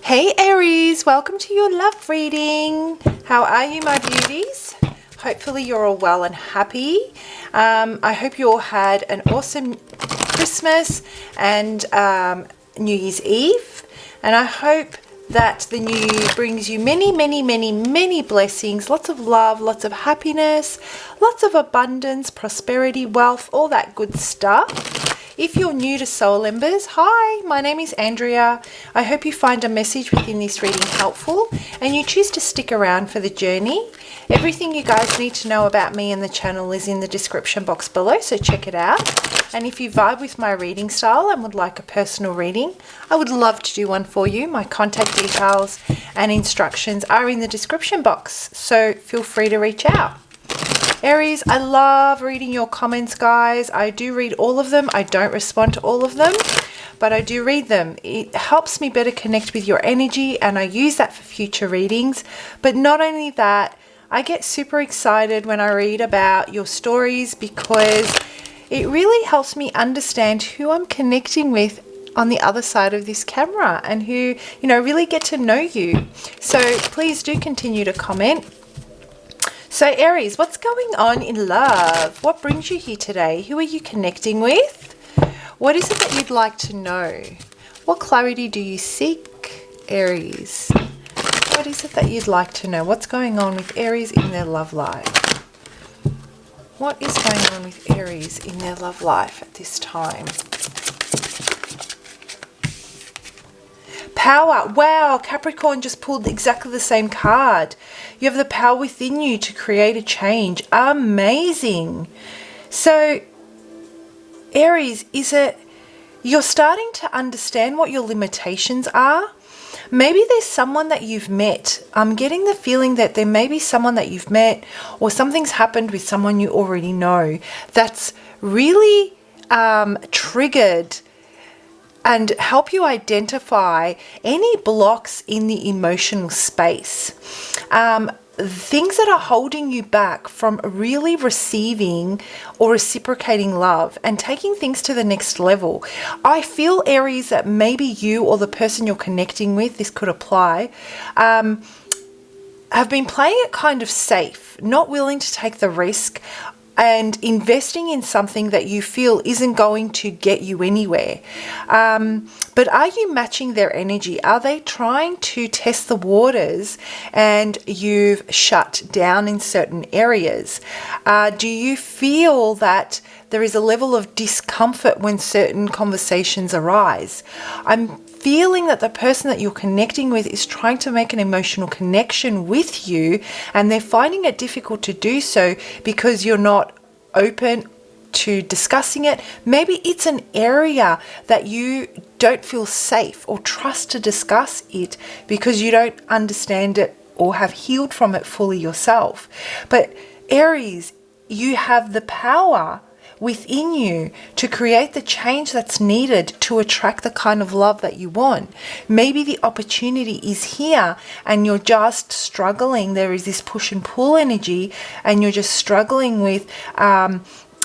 Hey Aries, welcome to your love reading. How are you, my beauties? Hopefully you're all well and happy. I hope you all had an awesome Christmas and New Year's Eve. And I hope that the new year brings you many blessings, lots of love, lots of happiness, lots of abundance, prosperity, wealth, all that good stuff. If you're new to Soul Embers, hi, my name is Andrea. I hope you find a message within this reading helpful and you choose to stick around for the journey. Everything you guys need to know about me and the channel is in the description box below, so check it out. And if you vibe with my reading style and would like a personal reading, I would love to do one for you. My contact details and instructions are in the description box, so feel free to reach out. Aries, I love reading your comments, guys. I do read all of them. I don't respond to all of them, but I do read them. It helps me better connect with your energy, and I use that for future readings. But not only that, I get super excited when I read about your stories because it really helps me understand who I'm connecting with on the other side of this camera and who, really get to know you. So please do continue to comment. So Aries, what's going on in love? What brings you here today? Who are you connecting with? What is it that you'd like to know? What clarity do you seek, Aries? What is it that you'd like to know? What's going on with Aries in their love life? What is going on with Aries in their love life at this time? Power. Wow, Capricorn just pulled exactly the same card. You have the power within you to create a change. Amazing. So, Aries, is it you're starting to understand what your limitations are? Maybe there's someone that you've met. I'm getting the feeling that there may be someone that you've met or something's happened with someone you already know that's really triggered and help you identify any blocks in the emotional space. Things that are holding you back from really receiving or reciprocating love and taking things to the next level. I feel, Aries, that maybe you or the person you're connecting with, this could apply, have been playing it kind of safe, not willing to take the risk and investing in something that you feel isn't going to get you anywhere. But are you matching their energy? Are they trying to test the waters and you've shut down in certain areas? Do you feel that there is a level of discomfort when certain conversations arise? I'm feeling that the person that you're connecting with is trying to make an emotional connection with you, and they're finding it difficult to do so because you're not open to discussing it. Maybe it's an area that you don't feel safe or trust to discuss it because you don't understand it or have healed from it fully yourself. But Aries, you have the power within you to create the change that's needed to attract the kind of love that you want. Maybe the opportunity is here and you're just struggling. There is this push and pull energy and you're just struggling with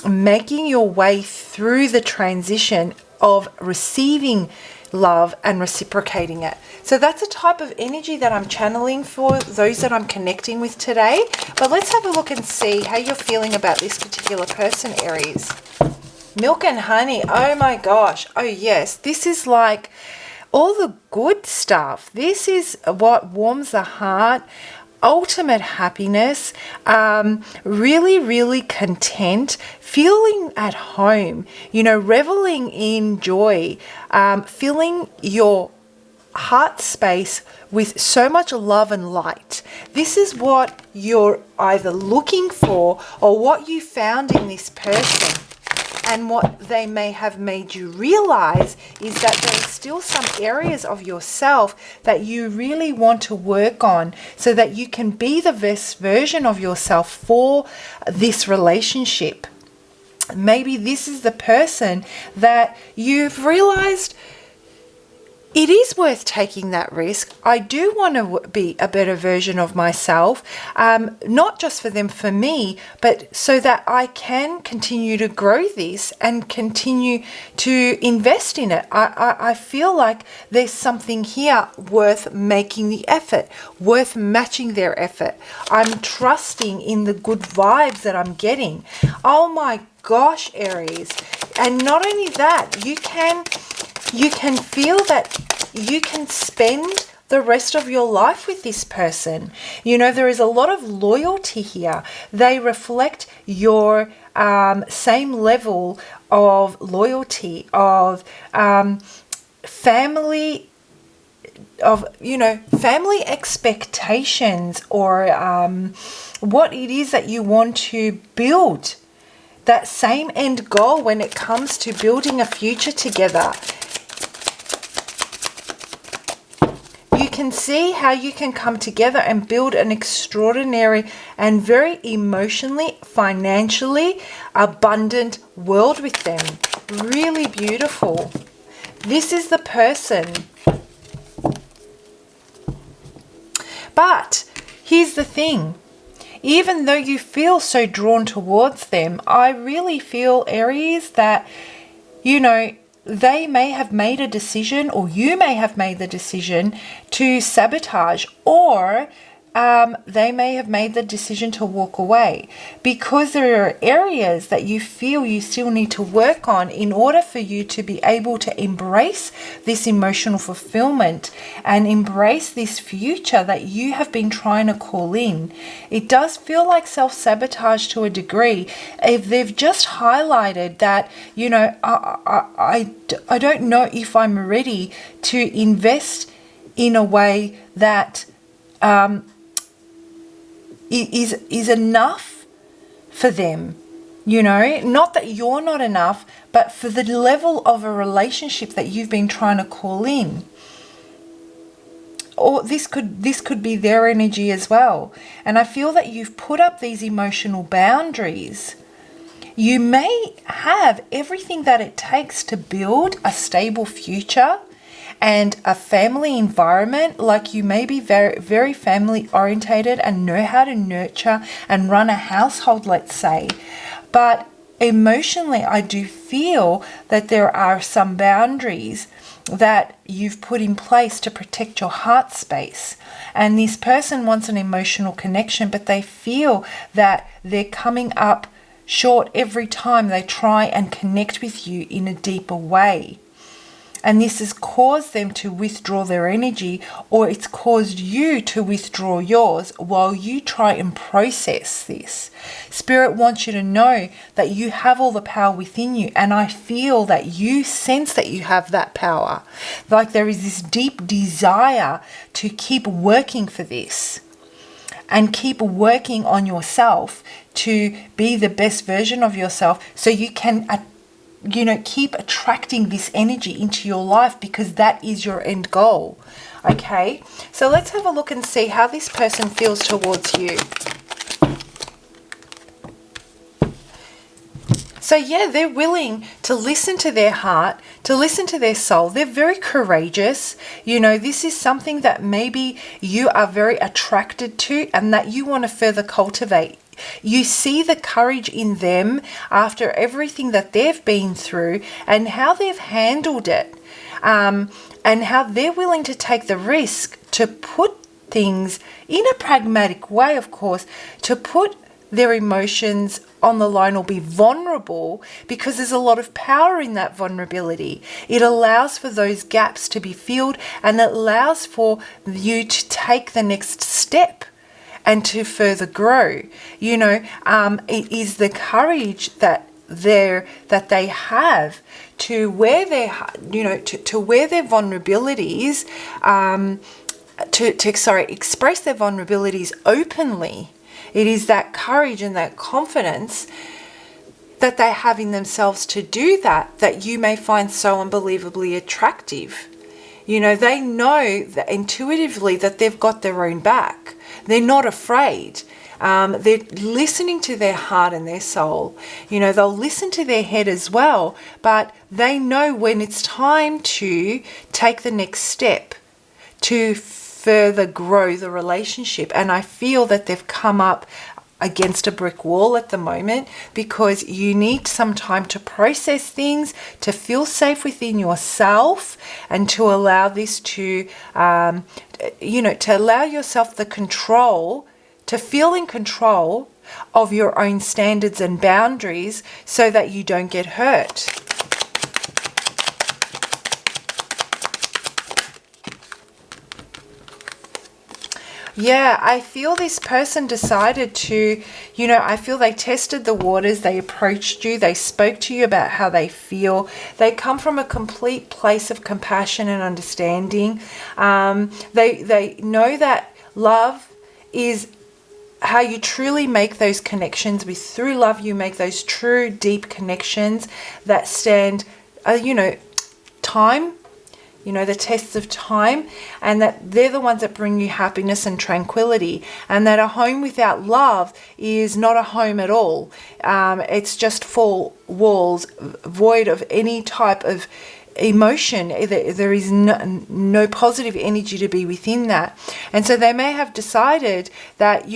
making your way through the transition of receiving love and reciprocating it. So that's a type of energy that I'm channeling for those that I'm connecting with today. But let's have a look and see how you're feeling about this particular person, Aries. Milk and honey. Oh my gosh. Oh yes. This is like all the good stuff. This is what warms the heart. Ultimate happiness, really content, feeling at home, reveling in joy, filling your heart space with so much love and light. This is what you're either looking for or what you found in this person. And what they may have made you realize is that there's still some areas of yourself that you really want to work on so that you can be the best version of yourself for this relationship. Maybe this is the person that you've realized it is worth taking that risk. I do want to be a better version of myself, not just for them, for me, but so that I can continue to grow this and continue to invest in it. I feel like there's something here worth making the effort, worth matching their effort. I'm trusting in the good vibes that I'm getting. Oh my gosh, Aries. And not only that, you can feel that you can spend the rest of your life with this person. You know, there is a lot of loyalty here. They reflect your same level of loyalty, of family, of, you know, family expectations, or what it is that you want to build. That same end goal when it comes to building a future together. You can see how you can come together and build an extraordinary and very emotionally, financially abundant world with them. Really beautiful. This is the person. But here's the thing. Even though you feel so drawn towards them, I really feel, Aries, that, you know, they may have made a decision, or you may have made the decision to sabotage, or they may have made the decision to walk away, because there are areas that you feel you still need to work on in order for you to be able to embrace this emotional fulfillment and embrace this future that you have been trying to call in. It does feel like self-sabotage to a degree. If they've just highlighted that, you know, I don't know if I'm ready to invest in a way that is enough for them. You know, not that you're not enough, but for the level of a relationship that you've been trying to call in. Or this could be their energy as well. And I feel that you've put up these emotional boundaries. You may have everything that it takes to build a stable future and a family environment. Like, you may be very, very family orientated and know how to nurture and run a household, let's say. But emotionally, I do feel that there are some boundaries that you've put in place to protect your heart space. And this person wants an emotional connection, but they feel that they're coming up short every time they try and connect with you in a deeper way. And this has caused them to withdraw their energy, or it's caused you to withdraw yours while you try and process this. Spirit wants you to know that you have all the power within you, and I feel that you sense that you have that power. Like there is this deep desire to keep working for this and keep working on yourself to be the best version of yourself, so you can keep attracting this energy into your life, because that is your end goal. Okay, so let's have a look and see how this person feels towards you. So yeah, they're willing to listen to their heart, to listen to their soul. They're very courageous. You know, this is something that maybe you are very attracted to and that you want to further cultivate. You see the courage in them after everything that they've been through and how they've handled it, and how they're willing to take the risk to put things in a pragmatic way, of course, to put their emotions on the line or be vulnerable, because there's a lot of power in that vulnerability. It allows for those gaps to be filled, and it allows for you to take the next step and to further grow. You know, it is the courage that they have to wear their, to wear their vulnerabilities, express their vulnerabilities openly. It is that courage and that confidence that they have in themselves to do that you may find so unbelievably attractive. You know, they know that intuitively that they've got their own back. They're not afraid. They're listening to their heart and their soul. You know, they'll listen to their head as well, but they know when it's time to take the next step to further grow the relationship. And I feel that they've come up against a brick wall at the moment, because you need some time to process things, to feel safe within yourself, and to allow this to, to allow yourself the control, to feel in control of your own standards and boundaries so that you don't get hurt. Yeah, I feel this person decided to, I feel they tested the waters, they approached you, they spoke to you about how they feel. They come from a complete place of compassion and understanding. They know that love is how you truly make those connections. Through love, you make those true, deep connections that stand, time, the tests of time, and that they're the ones that bring you happiness and tranquility, and that a home without love is not a home at all. It's just four walls, void of any type of emotion. There is no positive energy to be within that. And so they may have decided that,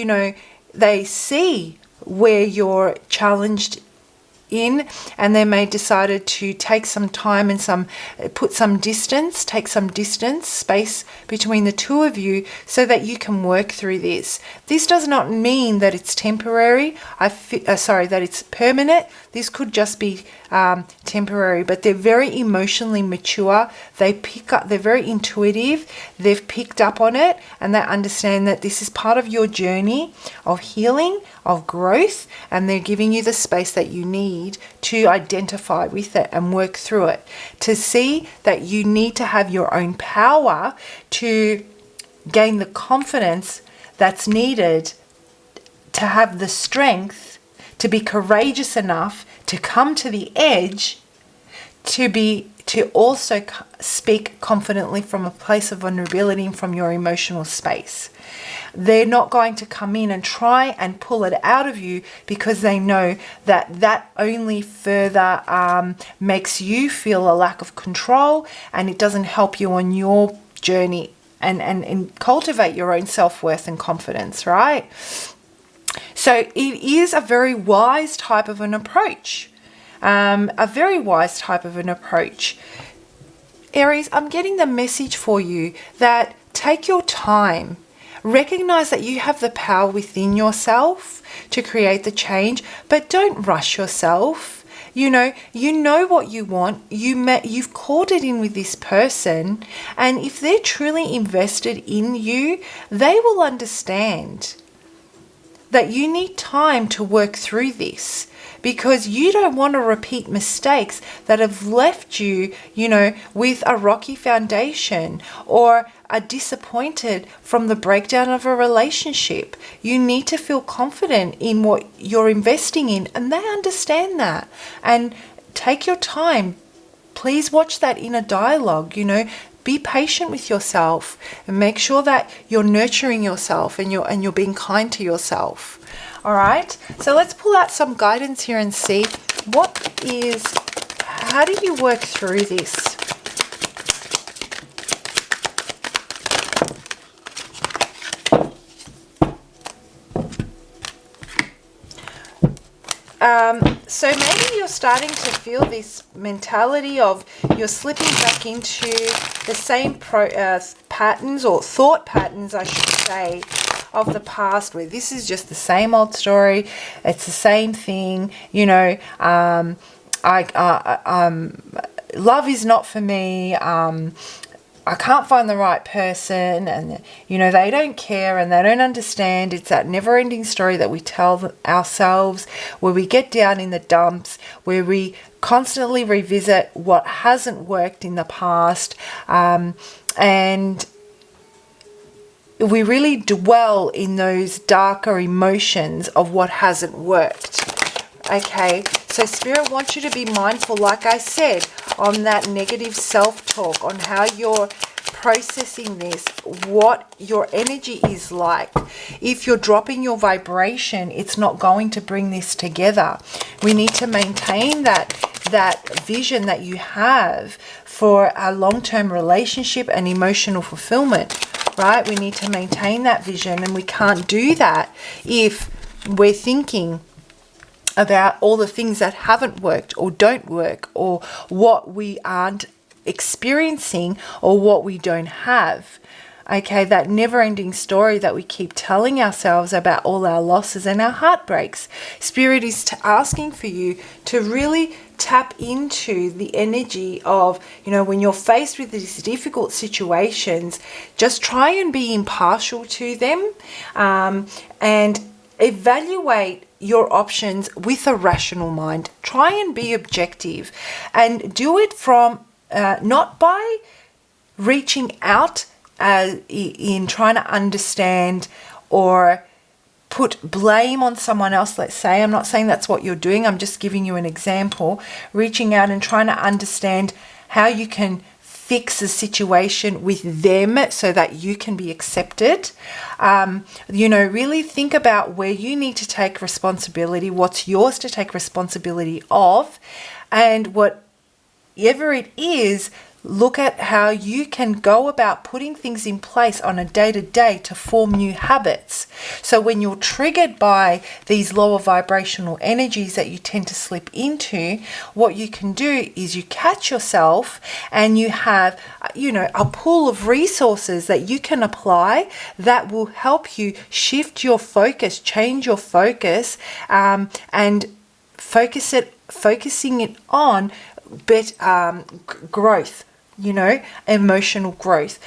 they see where you're challenged in, and they may decided to take some time and take some distance space between the two of you so that you can work through this. This does not mean that it's temporary. That it's permanent. This could just be temporary, but they're very emotionally mature. They're very intuitive. They've picked up on it, and they understand that this is part of your journey of healing, of growth, and they're giving you the space that you need to identify with it and work through it, to see that you need to have your own power to gain the confidence that's needed, to have the strength, to be courageous enough to come to the edge, to also speak confidently from a place of vulnerability and from your emotional space. They're not going to come in and try and pull it out of you, because they know that only further makes you feel a lack of control, and it doesn't help you on your journey and cultivate your own self-worth and confidence, right? So it is a very wise type of an approach. Aries, I'm getting the message for you that take your time. Recognize that you have the power within yourself to create the change, but don't rush yourself. You know what you want. You've called it in with this person, and if they're truly invested in you, they will understand that you need time to work through this, because you don't want to repeat mistakes that have left you, with a rocky foundation, or are disappointed from the breakdown of a relationship. You need to feel confident in what you're investing in, and they understand that. And take your time. Please watch that inner dialogue, Be patient with yourself and make sure that you're nurturing yourself and you're being kind to yourself. All right. So let's pull out some guidance here and see how do you work through this? So maybe you're starting to feel this mentality of you're slipping back into the same patterns, or thought patterns, I should say, of the past, where this is just the same old story. It's the same thing, love is not for me. I can't find the right person, and they don't care and they don't understand. It's that never-ending story that we tell ourselves, where we get down in the dumps, where we constantly revisit what hasn't worked in the past, and we really dwell in those darker emotions of what hasn't worked. Okay, so Spirit wants you to be mindful, like I said, on that negative self-talk, on how you're processing this, what your energy is like. If you're dropping your vibration, it's not going to bring this together. We need to maintain that vision that you have for a long-term relationship and emotional fulfillment, right? We need to maintain that vision, and we can't do that if we're thinking about all the things that haven't worked or don't work, or what we aren't experiencing, or what we don't have. Okay, that never-ending story that we keep telling ourselves about all our losses and our heartbreaks. Spirit is asking for you to really tap into the energy of, when you're faced with these difficult situations, just try and be impartial to them, and evaluate your options with a rational mind. Try and be objective, and do it from not by reaching out in trying to understand or put blame on someone else, let's say. I'm not saying that's what you're doing. I'm just giving you an example. Reaching out and trying to understand how you can fix the situation with them so that you can be accepted. Really think about where you need to take responsibility, what's yours to take responsibility of, and whatever it is, look at how you can go about putting things in place on a day-to-day to form new habits. So when you're triggered by these lower vibrational energies that you tend to slip into, what you can do is you catch yourself, and you have, a pool of resources that you can apply that will help you shift your focus, change your focus, and focusing it on growth. Emotional growth,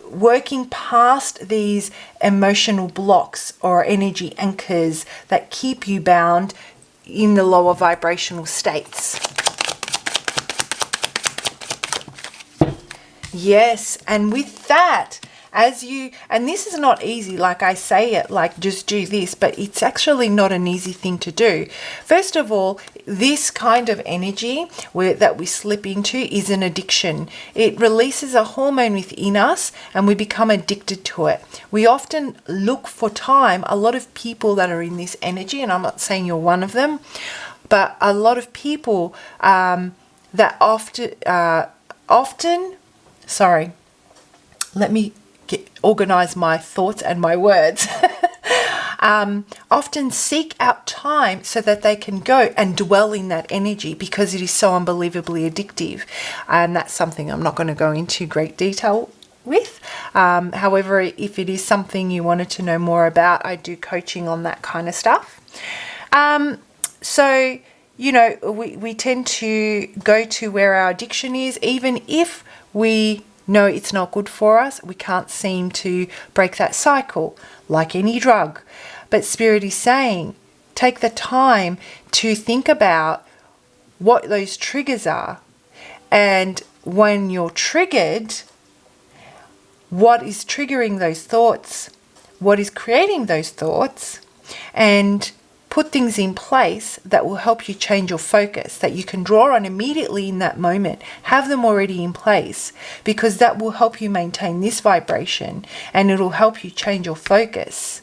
working past these emotional blocks or energy anchors that keep you bound in the lower vibrational states. Yes, and with that, and this is not easy, like I say it, like just do this, but it's actually not an easy thing to do. First of all, this kind of energy that we slip into is an addiction. It releases a hormone within us, and we become addicted to it. We often look for time. A lot of people that are in this energy, and I'm not saying you're one of them, but a lot of people that often, let me organize my thoughts and my words. Often seek out time so that they can go and dwell in that energy, because it is so unbelievably addictive. And that's something I'm not going to go into great detail with. However, if it is something you wanted to know more about, I do coaching on that kind of stuff. So we tend to go to where our addiction is, even if we know it's not good for us. We can't seem to break that cycle, like any drug. But Spirit is saying, take the time to think about what those triggers are. And when you're triggered, what is triggering those thoughts? What is creating those thoughts? And put things in place that will help you change your focus, that you can draw on immediately in that moment. Have them already in place, because that will help you maintain this vibration, and it'll help you change your focus,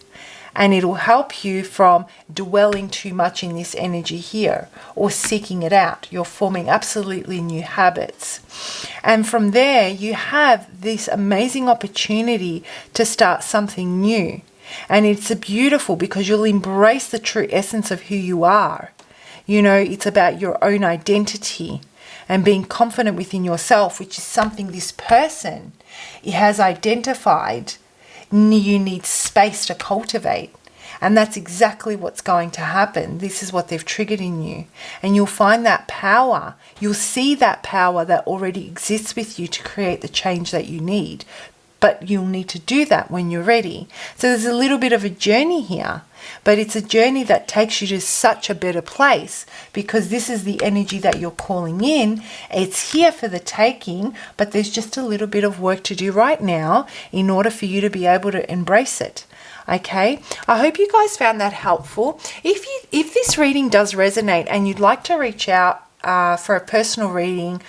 and it'll help you from dwelling too much in this energy here or seeking it out. You're forming absolutely new habits. And from there, you have this amazing opportunity to start something new. And it's beautiful, because you'll embrace the true essence of who you are. It's about your own identity and being confident within yourself, which is something this person has identified you need space to cultivate. And that's exactly what's going to happen. This is what they've triggered in you. And you'll find that power. You'll see that power that already exists with you to create the change that you need. But you'll need to do that when you're ready. So there's a little bit of a journey here, but it's a journey that takes you to such a better place, because this is the energy that you're calling in. It's here for the taking, but there's just a little bit of work to do right now in order for you to be able to embrace it. Okay, I hope you guys found that helpful. If this reading does resonate and you'd like to reach out for a personal reading,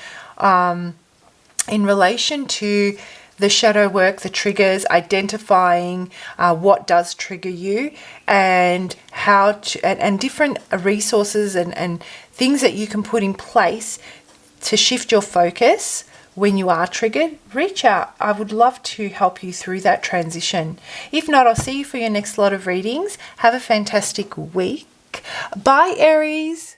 in relation to the shadow work, the triggers, identifying what does trigger you, and how to, and different resources and things that you can put in place to shift your focus when you are triggered. Reach out. I would love to help you through that transition. If not, I'll see you for your next lot of readings. Have a fantastic week. Bye, Aries.